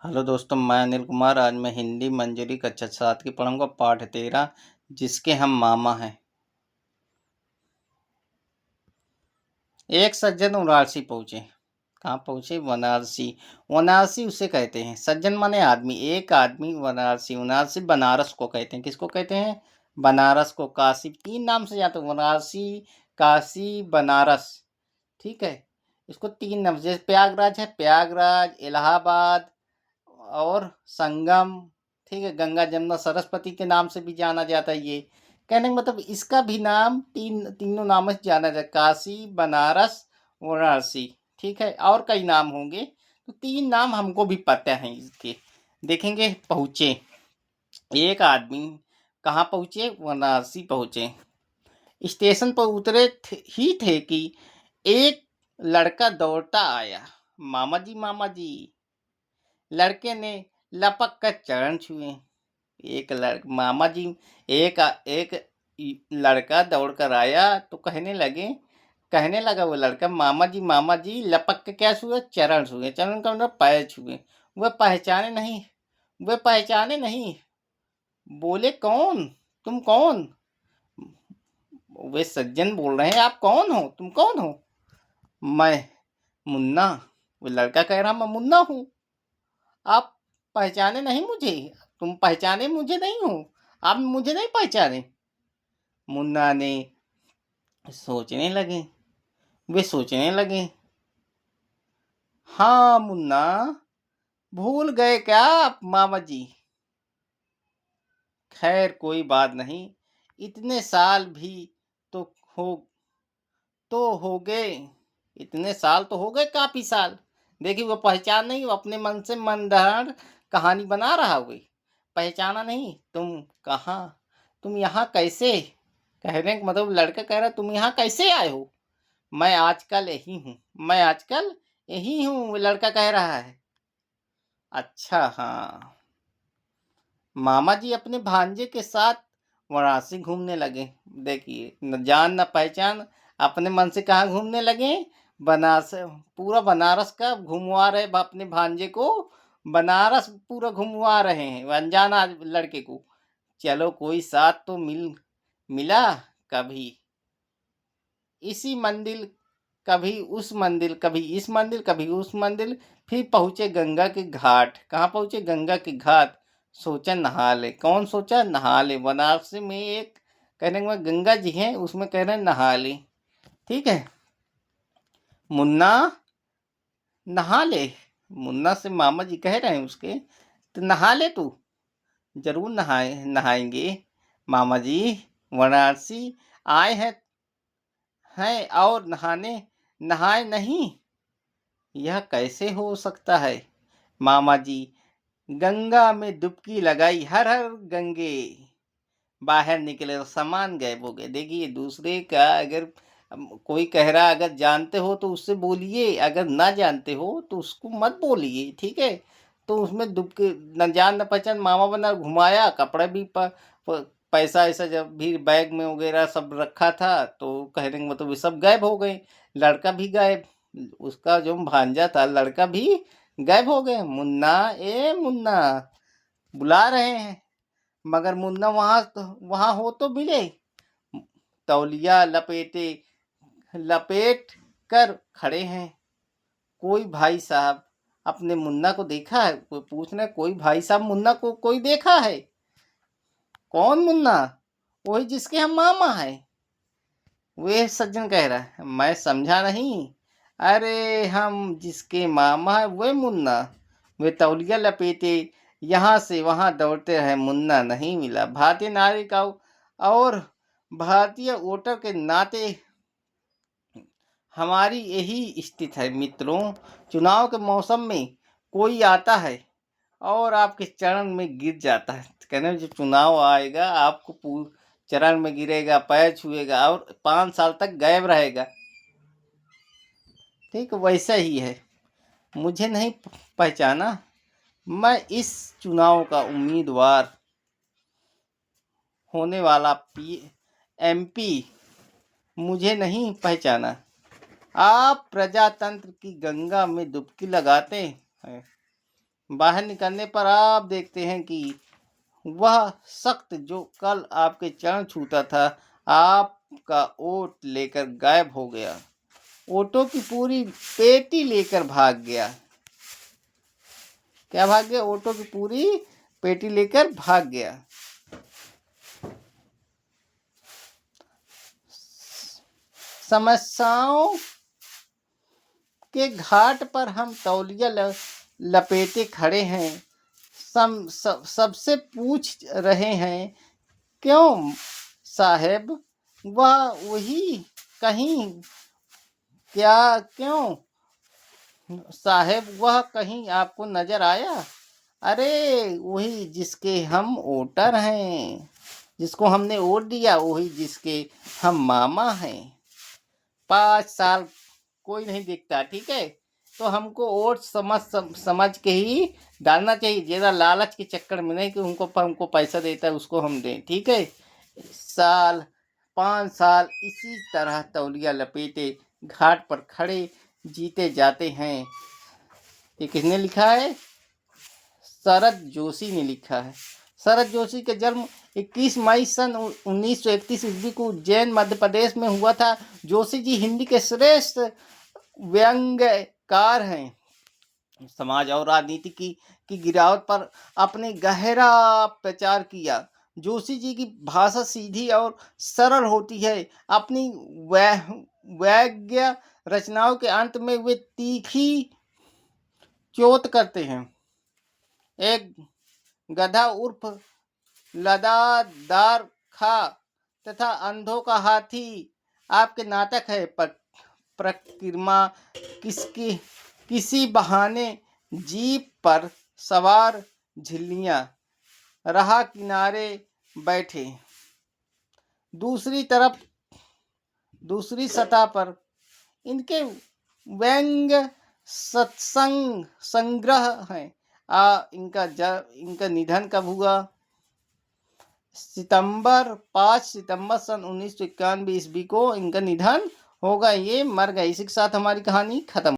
Hello दोस्तों, मैं अनिल कुमार। आज मैं हिंदी मंजरी कक्षा 7 की पढ़ूंगा पाठ 13, जिसके हम मामा हैं। एक सज्जन वाराणसी पहुंचे। कहाँ पहुंचे? वाराणसी। वाराणसी उसे कहते हैं, सज्जन माने आदमी। एक आदमी वाराणसी, वाराणसी बनारस को कहते हैं। किसको कहते हैं? बनारस को। काशी, 3 नाम से जाते हैं, वाराणसी, काशी, बनारस। ठीक है, इसको 3 नाम, जैसे प्रयागराज है, प्रयागराज, इलाहाबाद और संगम। ठीक है, गंगा जमुना सरस्वती के नाम से भी जाना जाता है। ये कहने का मतलब इसका भी नाम तीनों नामों से जाना जाता है, काशी, बनारस, वाराणसी। ठीक है, और कई नाम होंगे, तो 3 नाम हमको भी पता है इसके। देखेंगे। पहुँचे एक आदमी, कहाँ पहुँचे? वाराणसी पहुँचे। स्टेशन पर उतरे ही थे कि एक लड़का दौड़ता आया। मामा जी, मामा जी। लड़के ने लपक कर चरण छुए। मामा जी, एक एक लड़का दौड़ कर आया तो कहने लगा वो लड़का, मामा जी, लपक के क्या छुए? चरण छुए। चरण का मतलब पैर छुए। वह पहचाने नहीं। बोले, कौन? तुम कौन? वे सज्जन बोल रहे हैं, आप कौन हो? तुम कौन हो? मैं मुन्ना। वो लड़का कह रहा, मैं मुन्ना हूँ। आप पहचाने नहीं मुझे? तुम पहचाने मुझे नहीं हो? आप मुझे नहीं पहचाने? मुन्ना ने सोचने लगे वे सोचने लगे, हाँ मुन्ना, भूल गए क्या आप मामा जी? खैर कोई बात नहीं, इतने साल भी तो हो हो गए। इतने साल तो हो गए, काफी साल। देखिए, वो पहचान नहीं, वो अपने मन से मंदार कहानी बना रहा। हुई पहचाना नहीं। तुम यहाँ कैसे? कहने का मतलब लड़का कह रहा, तुम यहाँ कैसे आए हो? मैं आजकल यही हूँ। मैं आजकल यही हूँ, वो लड़का कह रहा है। अच्छा, हाँ। मामा जी अपने भांजे के साथ वाराणसी घूमने लगे। देखिए, न जान न पहचान, अपने मन से कहाँ घूमने लगे? बनारस। पूरा बनारस का घुमवा रहे अपने भांजे को। बनारस पूरा घुमवा रहे हैं अनजान लड़के को। चलो, कोई साथ तो मिला। कभी इसी मंदिर, कभी उस मंदिर, कभी इस मंदिर, कभी उस मंदिर। फिर पहुंचे गंगा के घाट। कहाँ पहुंचे? गंगा के घाट। सोचा नहा ले। कौन सोचा? नहा ले। बनारस में एक कहने के बाद गंगा जी हैं, उसमें कह रहे हैं नहा ले। ठीक है, मुन्ना, नहा ले। मुन्ना से मामा जी कह रहे हैं उसके, तो नहा ले तू। जरूर नहाएंगे मामा जी। वाराणसी आए हैं और नहाए नहीं? यह कैसे हो सकता है मामा जी? गंगा में डुबकी लगाई, हर हर गंगे। बाहर निकले तो सामान गायब हो गए। देखिए, दूसरे का अगर कोई कह रहा, अगर जानते हो तो उससे बोलिए, अगर ना जानते हो तो उसको मत बोलिए। ठीक है, तो उसमें डुबके, न जान न पहचान, मामा बना घुमाया। कपड़े भी पैसा ऐसा जब भी बैग में वगैरह सब रखा था, तो कहने का मतलब ये सब गायब हो गए। लड़का भी गायब, उसका जो भांजा था लड़का भी गायब हो गए। मुन्ना, ए मुन्ना, बुला रहे हैं, मगर मुन्ना वहां हो तो मिले। तौलिया लपेट कर खड़े हैं। कोई भाई साहब अपने मुन्ना को देखा है? कोई पूछ रहे, कोई भाई साहब मुन्ना को कोई देखा है? कौन मुन्ना? वही जिसके हम मामा है। वे सज्जन कह रहा है, मैं समझा नहीं। अरे, हम जिसके मामा है वे मुन्ना। वे तौलिया लपेटे यहाँ से वहां दौड़ते रहे, मुन्ना नहीं मिला। भारतीय नागरिक और भारतीय वोटर के नाते हमारी यही स्थिति है मित्रों। चुनाव के मौसम में कोई आता है और आपके चरण में गिर जाता है। कहने, जब चुनाव आएगा आपको चरण में गिरेगा, पैर छुएगा और 5 साल तक गायब रहेगा। ठीक वैसा ही है। मुझे नहीं पहचाना? मैं इस चुनाव का उम्मीदवार होने वाला एमपी। मुझे नहीं पहचाना? आप प्रजातंत्र की गंगा में डुबकी लगाते हैं। बाहर निकलने पर आप देखते हैं कि वह सख्त जो कल आपके चरण छूता था, आपका ओट लेकर गायब हो गया। ओटों की पूरी पेटी लेकर भाग गया। क्या भाग गया? ओटो की पूरी पेटी लेकर भाग गया। समस्याओं के घाट पर हम तौलिया लपेटे खड़े हैं। सबसे पूछ रहे हैं, क्यों साहेब? वह वही कहीं क्या? क्यों साहेब वह कहीं आपको नजर आया? अरे वही जिसके हम वोटर हैं, जिसको हमने वोट दिया, वही जिसके हम मामा हैं। 5 साल कोई नहीं देखता, ठीक है? तो हमको वोट समझ के ही डालना चाहिए, ज़्यादा लालच के चक्कर में नहीं कि हमको पैसा देता है उसको हम दें, ठीक है? 5 साल इसी तरह तौलिया लपेटे घाट पर खड़े जीते जाते हैं। ये किसने लिखा है? शरद जोशी ने लिखा है। शरद जोशी का जन्म 21 मई सन 1931 ईस्वी को उज्जैन मध्य प्रदेश में हुआ था। जोशी जी हिंदी के श्रेष्ठ व्यंग्यकार हैं। समाज और राजनीति की गिरावट पर अपने गहरा प्रचार किया। जोशी जी की भाषा सीधी और सरल होती है। अपनी व्यंग्य रचनाओं के अंत में वे तीखी चोट करते हैं। एक गधा उर्फ लदादार खा तथा अंधों का हाथी आपके नाटक है। प्रक्रिमा किसी बहाने जीप पर सवार झिल्लियां राह किनारे बैठे। दूसरी सतह पर इनके व्यंग्य सत्संग संग्रह हैं। इनका निधन कब हुआ? 5 सितंबर सन 1991 ईस्वी को इनका निधन होगा। ये मर गए। इसी के साथ हमारी कहानी खत्म।